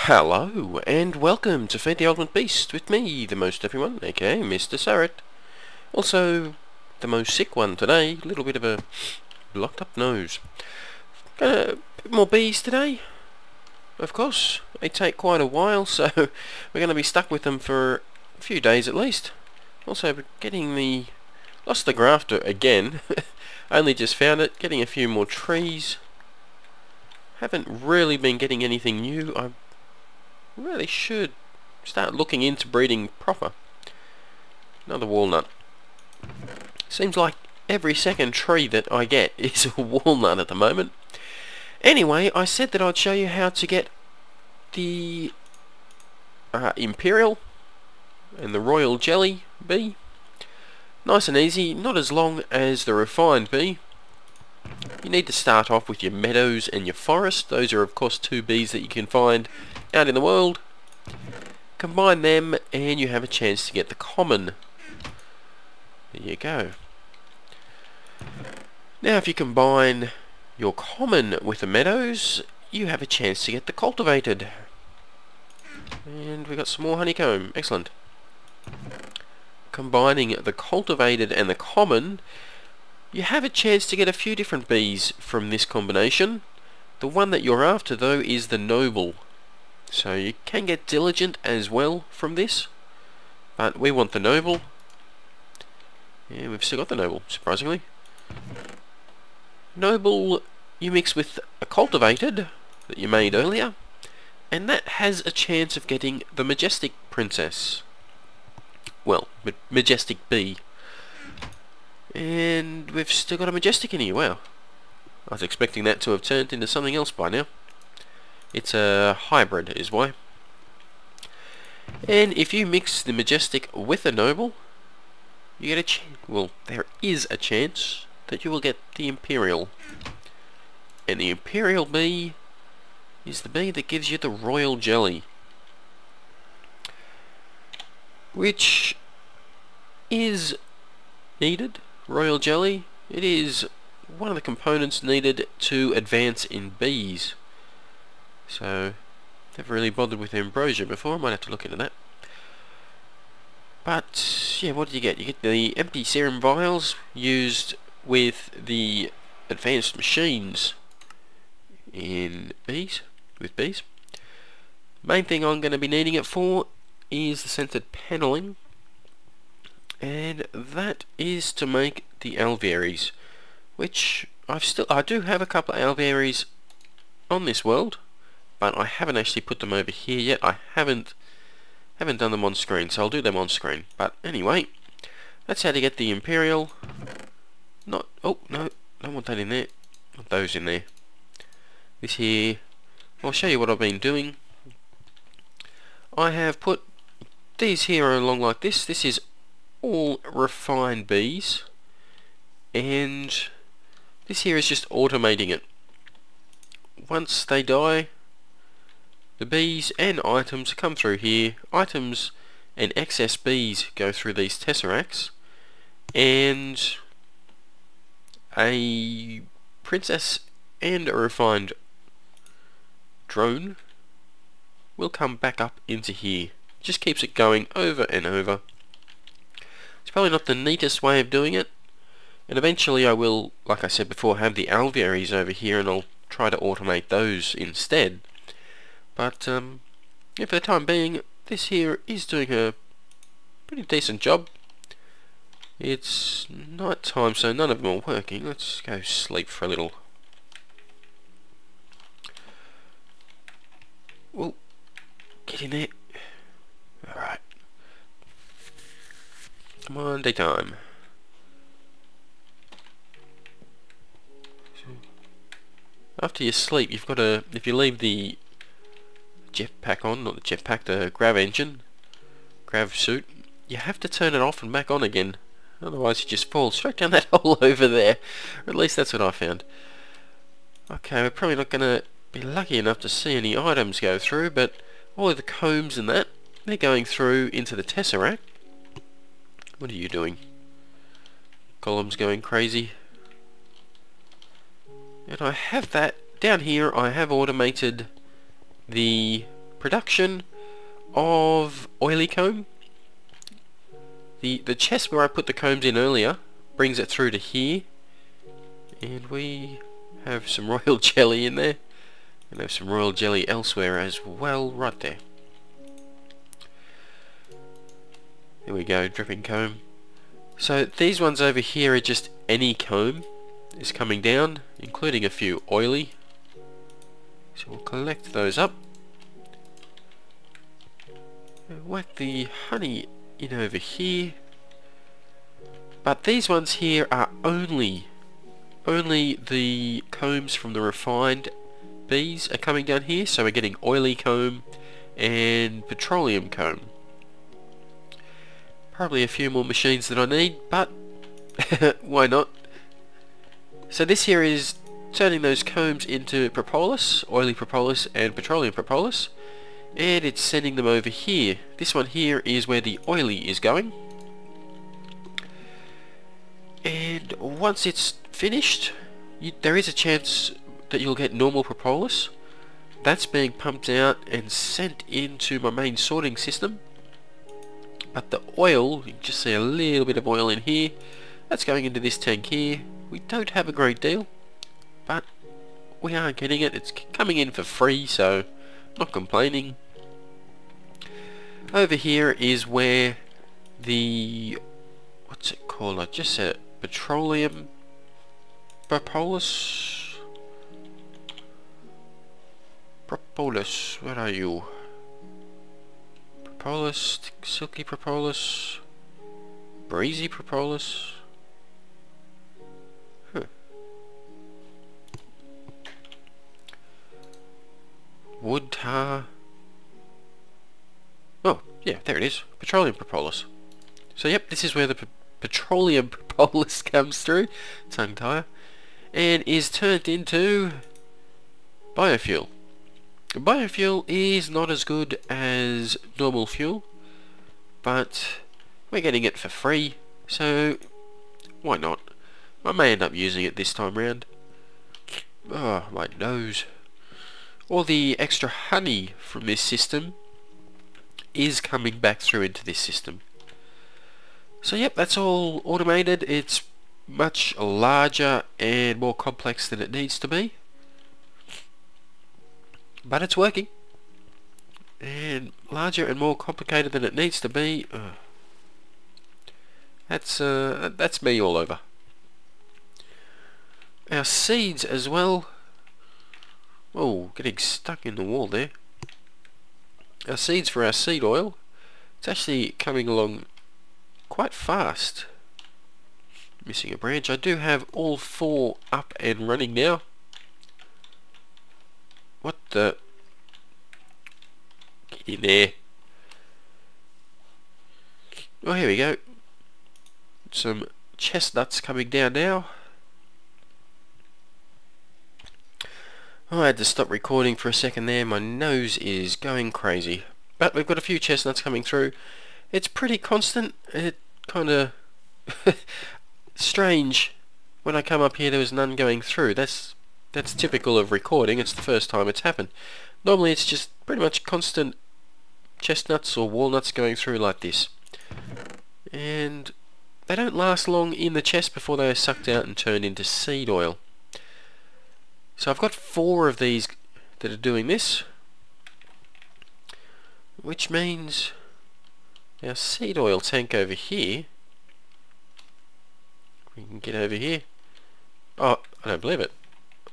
Hello, and welcome to Feed the Ultimate Beast with me, the most everyone, aka MrSuryt. Also, the most sick one today, a little bit of a blocked up nose. Got a bit more bees today, of course. They take quite a while, so we're going to be stuck with them for a few days at least. Also, lost the grafter again, only just found it, getting a few more trees. Haven't really been getting anything new. I really should start looking into breeding proper. Another walnut. Seems like every second tree that I get is a walnut at the moment. Anyway, I said that I'd show you how to get the Imperial and the Royal Jelly bee. Nice and easy, not as long as the refined bee. You need to start off with your meadows and your forest. Those are of course two bees that you can find out in the world. Combine them and you have a chance to get the common. There you go. Now if you combine your common with the meadows, you have a chance to get the cultivated. And we got some more honeycomb. Excellent. Combining the cultivated and the common, you have a chance to get a few different bees from this combination. The one that you're after though is the noble. So you can get diligent as well from this, but we want the noble. Yeah, we've still got the noble, surprisingly. Noble you mix with a cultivated that you made earlier, and that has a chance of getting the majestic princess. Well, majestic bee. And we've still got a majestic in here, wow. I was expecting that to have turned into something else by now. It's a hybrid is why. And if you mix the majestic with a noble, you get a chance, well, there is a chance that you will get the Imperial. And the Imperial bee is the bee that gives you the Royal Jelly, which is needed. Royal Jelly, it is one of the components needed to advance in bees. So, never really bothered with ambrosia before, I might have to look into that. But, yeah, what do you get? You get the empty serum vials used with the advanced machines in bees, with bees. Main thing I'm going to be needing it for is the scented paneling, and that is to make the alvearies, which I do have a couple of alvearies on this world, but I haven't actually put them over here yet. I haven't done them on screen, so I'll do them on screen. But anyway, that's how to get the Imperial. Oh no, don't want that in there. Not those in there. This here, I'll show you what I've been doing. I have put these here along like this. This is all refined bees, and this here is just automating it. Once they die, the bees and items come through here. Items and excess bees go through these tesseracts, and a princess and a refined drone will come back up into here. Just keeps it going over and over. It's probably not the neatest way of doing it, and eventually I will, like I said before, have the alvearies over here and I'll try to automate those instead. But yeah, for the time being, this here is doing a pretty decent job. It's night time, so none of them are working. Let's go sleep for a little. Well, get in there. Alright. Come on, daytime. After you sleep, you've got to, if you leave the jetpack on, not the jetpack, the grav engine, grav suit, you have to turn it off and back on again. Otherwise you just fall straight down that hole over there. Or at least that's what I found. Okay, we're probably not going to be lucky enough to see any items go through, but all of the combs and that, they're going through into the tesseract. What are you doing? Column's going crazy. And I have that down here. I have automated the production of oily comb. The chest where I put the combs in earlier brings it through to here, and we have some royal jelly in there, and have some royal jelly elsewhere as well, right there. There we go, dripping comb. So these ones over here are just any comb is coming down, including a few oily. So we'll collect those up. And whack the honey in over here. But these ones here are only the combs from the refined bees are coming down here. So we're getting oily comb and petroleum comb. Probably a few more machines that I need, but why not? So this here is turning those combs into propolis, oily propolis and petroleum propolis, and it's sending them over here. This one here is where the oily is going, and once it's finished, there is a chance that you'll get normal propolis. That's being pumped out and sent into my main sorting system. But the oil, you can just see a little bit of oil in here. That's going into this tank here. We don't have a great deal, but we are getting it. It's coming in for free, so not complaining. Over here is where the, what's it called? I just said it. Petroleum propolis. Propolis, where are you? Propolis, silky propolis, breezy propolis. Wood tar. Oh, yeah, there it is. Petroleum propolis. So, yep, this is where the petroleum propolis comes through, tongue tire, and is turned into biofuel. Biofuel is not as good as normal fuel, but we're getting it for free, so why not? I may end up using it this time round. Oh, my nose. All the extra honey from this system is coming back through into this system. So yep, that's all automated. It's much larger and more complex than it needs to be, but it's working. And larger and more complicated than it needs to be. That's me all over. Our seeds as well. Oh, getting stuck in the wall there. Our seeds for our seed oil. It's actually coming along quite fast. Missing a branch. I do have all 4 up and running now. What the? Get in there. Oh, here we go. Some chestnuts coming down now. Oh, I had to stop recording for a second there. My nose is going crazy. But we've got a few chestnuts coming through. It's pretty constant. It kind of strange. When I come up here, there was none going through. That's typical of recording. It's the first time it's happened. Normally, it's just pretty much constant chestnuts or walnuts going through like this. And they don't last long in the chest before they are sucked out and turned into seed oil. So I've got 4 of these that are doing this, which means our seed oil tank over here, we can get over here. Oh, I don't believe it.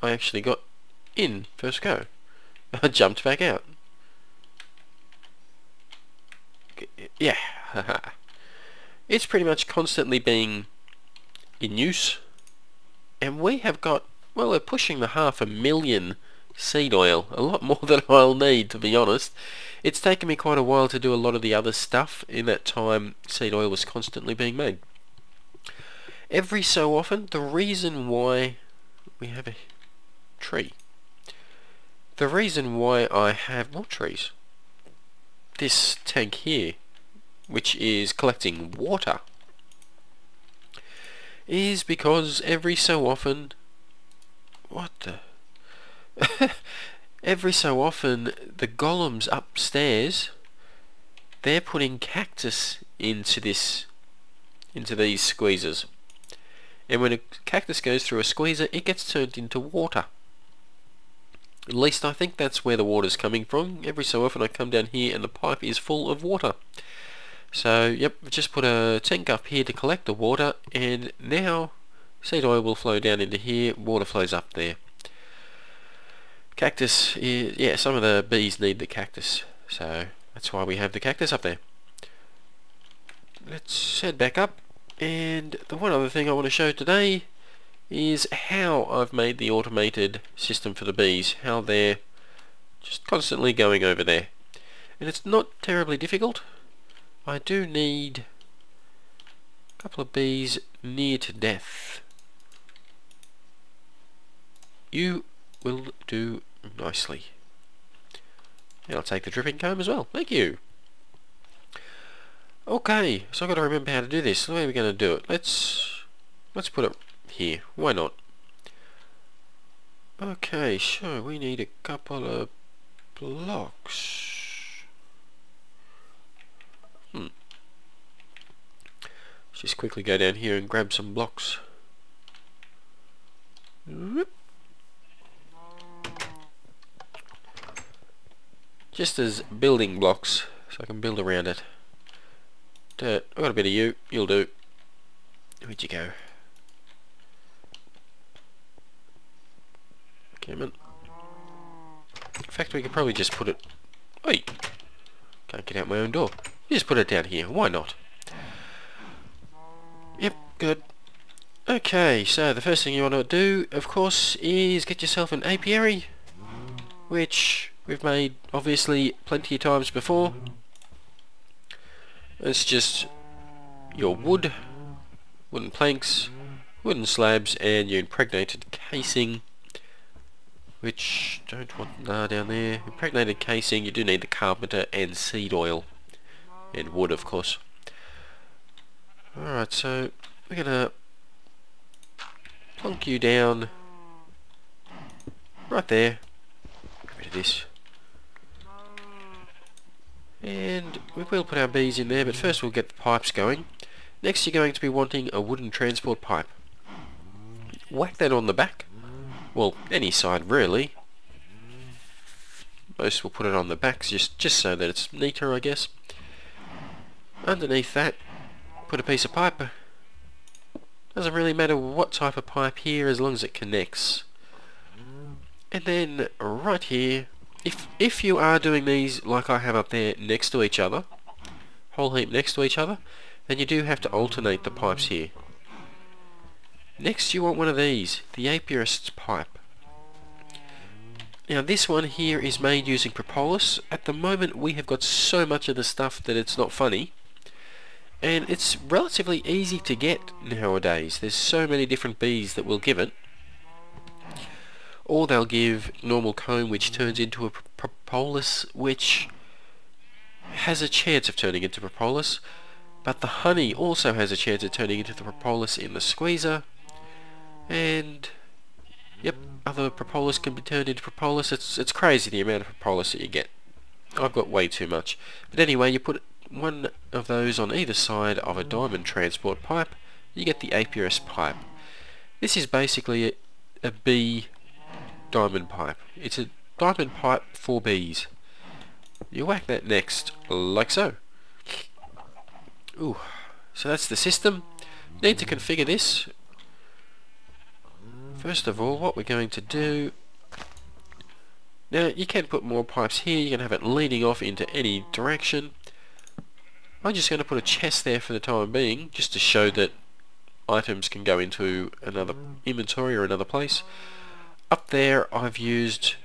I actually got in first go. I jumped back out. Yeah. It's pretty much constantly being in use, and we have got, well, we're pushing the 500,000 seed oil, a lot more than I'll need, to be honest. It's taken me quite a while to do a lot of the other stuff. In that time, seed oil was constantly being made. Every so often, the reason why we have a tree, the reason why I have more trees, this tank here, which is collecting water, is because every so often, what the? every so often the golems upstairs, they're putting cactus into these squeezers, and when a cactus goes through a squeezer it gets turned into water. At least I think that's where the water's coming from. Every so often I come down here and the pipe is full of water. So yep, just put a tank up here to collect the water, and now seed oil will flow down into here, water flows up there. Cactus is, yeah, some of the bees need the cactus, so that's why we have the cactus up there. Let's head back up, and the one other thing I want to show today is how I've made the automated system for the bees, how they're just constantly going over there. And it's not terribly difficult. I do need a couple of bees near to death. You will do nicely. And I'll take the dripping comb as well. Thank you. Okay, so I've got to remember how to do this. The way we're going to do it. Let's put it here. Why not? Okay, so we need a couple of blocks. Let's just quickly go down here and grab some blocks. Just as building blocks, so I can build around it. Dirt, I've got a bit of you, you'll do. Where'd you go? Come on. In fact, we could probably just put it... Oi! Can't get out my own door. Just put it down here, why not? Yep, good. Okay, so the first thing you want to do, of course, is get yourself an apiary, which we've made, obviously, plenty of times before. It's just your wood, wooden planks, wooden slabs, and your impregnated casing, which, don't want down there. Impregnated casing, you do need the carpenter and seed oil, and wood, of course. Alright, so we're gonna plonk you down right there. Get rid of this. And we will put our bees in there, but first we'll get the pipes going. Next you're going to be wanting a wooden transport pipe. Whack that on the back. Well, any side really. Most will put it on the back just so that it's neater, I guess. Underneath that, put a piece of pipe. Doesn't really matter what type of pipe here as long as it connects. And then right here, if you are doing these like I have up there next to each other, whole heap next to each other, then you do have to alternate the pipes here. Next you want one of these, the apiarist's pipe. Now this one here is made using propolis. At the moment we have got so much of the stuff that it's not funny. And it's relatively easy to get nowadays. There's so many different bees that will give it. Or they'll give normal comb, which turns into a propolis, which has a chance of turning into propolis. But the honey also has a chance of turning into the propolis in the squeezer. And yep, other propolis can be turned into propolis. It's crazy the amount of propolis that you get. I've got way too much. But anyway, you put one of those on either side of a diamond transport pipe, you get the apiarist pipe. This is basically a bee diamond pipe. It's a diamond pipe for bees. You whack that next, like so. Ooh, so that's the system. Need to configure this. First of all, what we're going to do... Now, you can put more pipes here. You can have it leading off into any direction. I'm just going to put a chest there for the time being, just to show that items can go into another inventory or another place. Up there I've used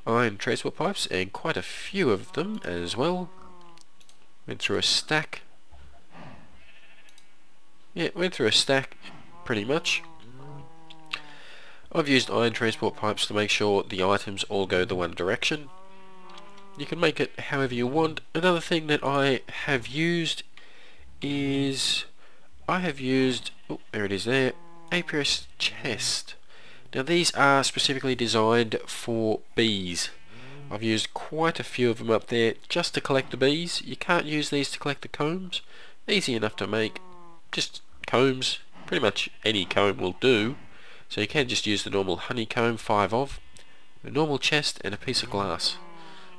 iron transport pipes, and quite a few of them as well. Went through a stack. Yeah, went through a stack pretty much. I've used iron transport pipes to make sure the items all go the one direction. You can make it however you want. Another thing that I have used is... oh, there it is there, apiarist chest. Now these are specifically designed for bees. I've used quite a few of them up there just to collect the bees. You can't use these to collect the combs. Easy enough to make. Just combs. Pretty much any comb will do. So you can just use the normal honeycomb, 5 of, a normal chest and a piece of glass.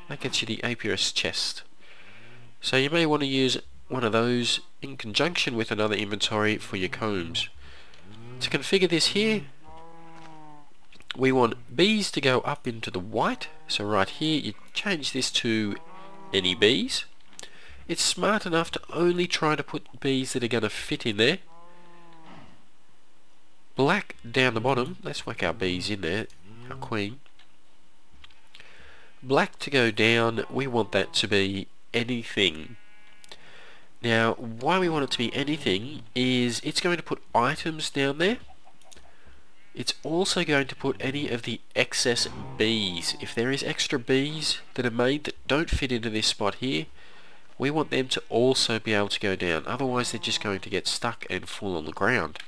That gets you the apiarist chest. So you may want to use one of those in conjunction with another inventory for your combs. To configure this here, we want bees to go up into the white. So right here you change this to any bees. It's smart enough to only try to put bees that are going to fit in there. Black down the bottom. Let's whack our bees in there, our queen. Black to go down, we want that to be anything. Now why we want it to be anything is it's going to put items down there. It's also going to put any of the excess bees. If there is extra bees that are made that don't fit into this spot here, we want them to also be able to go down. Otherwise they're just going to get stuck and fall on the ground.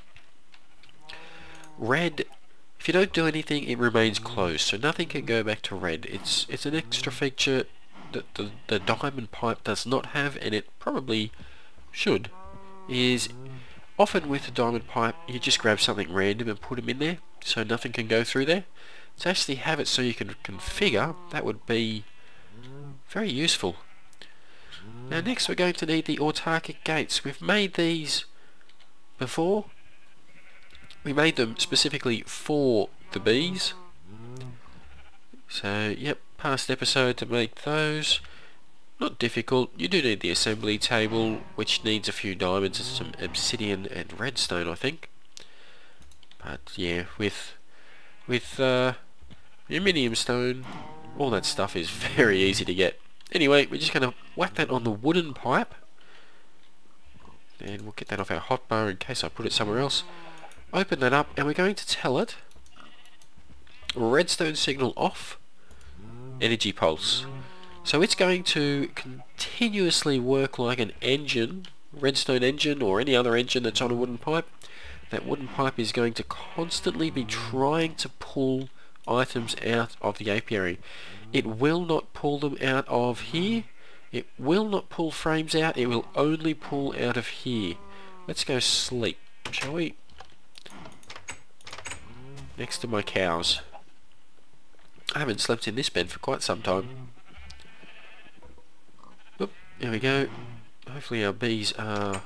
Red, if you don't do anything, it remains closed, so nothing can go back to red. It's an extra feature that the diamond pipe does not have, and it probably should. Is often with the diamond pipe you just grab something random and put them in there, so nothing can go through there. To actually have it so you can configure, that would be very useful. Now next we're going to need the autarkic gates. We've made these before. We made them specifically for the bees. So yep, past episode to make those. Not difficult. You do need the assembly table, which needs a few diamonds and some obsidian and redstone, I think. But yeah, with aluminium stone, all that stuff is very easy to get. Anyway, we're just going to whack that on the wooden pipe, and we'll get that off our hotbar in case I put it somewhere else. Open that up, and we're going to tell it redstone signal off, energy pulse. So it's going to continuously work like an engine, redstone engine or any other engine that's on a wooden pipe. That wooden pipe is going to constantly be trying to pull items out of the apiary. It will not pull them out of here. It will not pull frames out. It will only pull out of here. Let's go sleep, shall we? Next to my cows. I haven't slept in this bed for quite some time. Oop, there we go. Hopefully our bees are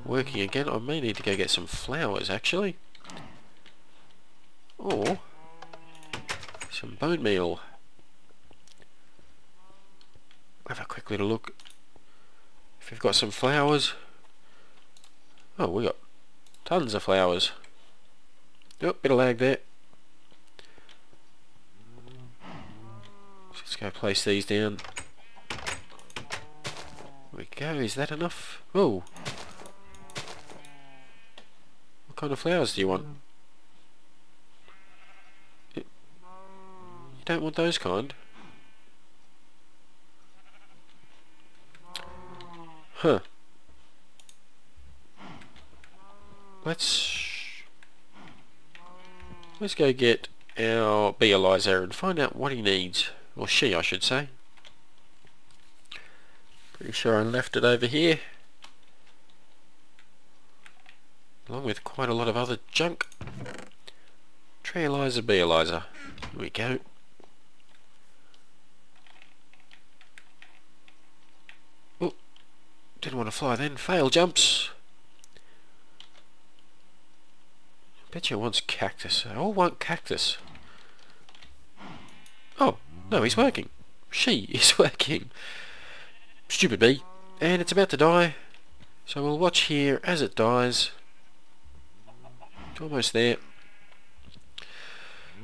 working again. I may need to go get some flowers actually. Or some bone meal. Have a quick little look. If we've got some flowers. Oh, we got tons of flowers. Oh, bit of lag there. Let's go place these down. There we go, is that enough? Oh! What kind of flowers do you want? You don't want those kind? Huh. Let's go get our bee Eliza and find out what he needs. Or she, I should say. Pretty sure I left it over here. Along with quite a lot of other junk. Tree Eliza, bee Eliza. Here we go. Oh, didn't want to fly then. Fail jumps. Bet you wants cactus. They all want cactus. Oh, no, he's working. She is working. Stupid bee. And it's about to die. So we'll watch here as it dies. It's almost there.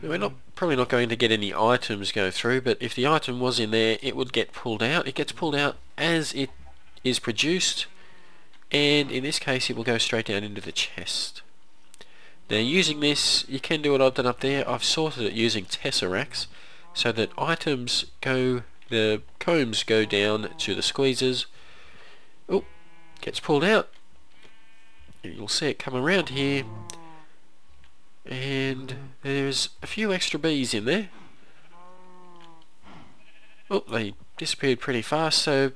We're probably not going to get any items go through, but if the item was in there, it would get pulled out. It gets pulled out as it is produced, and in this case it will go straight down into the chest. Now using this, you can do what I've done up there. I've sorted it using tesseracts, so that items go, the combs go down to the squeezers. Oh, gets pulled out. You'll see it come around here, and there's a few extra bees in there. Oh, they disappeared pretty fast, so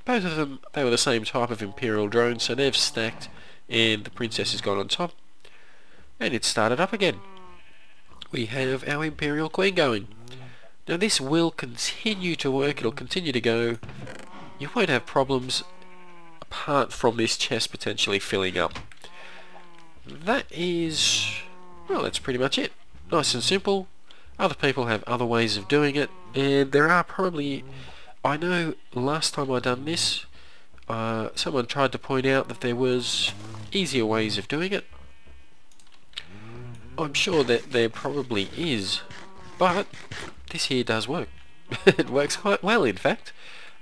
both of them, they were the same type of Imperial drone, so they've stacked and the princess has gone on top. And it started up again. We have our Imperial Queen going. Now this will continue to work, it'll continue to go. You won't have problems apart from this chest potentially filling up. That is... well, that's pretty much it. Nice and simple. Other people have other ways of doing it, and there are probably... I know last time I done this, someone tried to point out that there was easier ways of doing it. I'm sure that there probably is, but this here does work. It works quite well, in fact.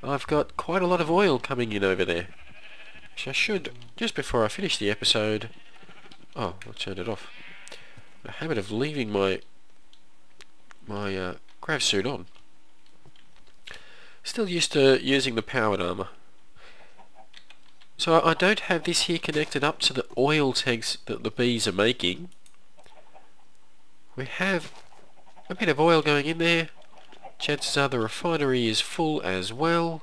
I've got quite a lot of oil coming in over there. So I should, just before I finish the episode... oh, I'll turn it off. The habit of leaving my grav suit on. Still used to using the powered armour. So I don't have this here connected up to the oil tanks that the bees are making. We have a bit of oil going in there. Chances are the refinery is full as well.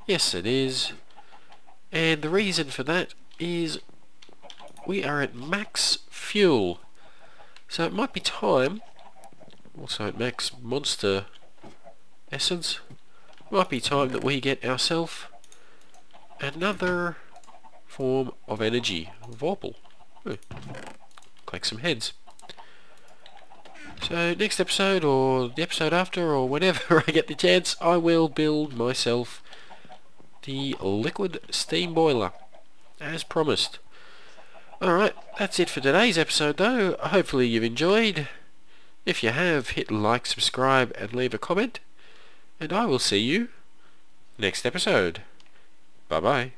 Yes, it is. And the reason for that is we are at max fuel. So it might be time, also at max monster essence, might be time that we get ourselves another form of energy, Vorpal. Collect some heads. So next episode, or the episode after, or whenever I get the chance, I will build myself the liquid steam boiler, as promised. Alright, that's it for today's episode though. Hopefully you've enjoyed. If you have, hit like, subscribe and leave a comment. And I will see you next episode. Bye bye.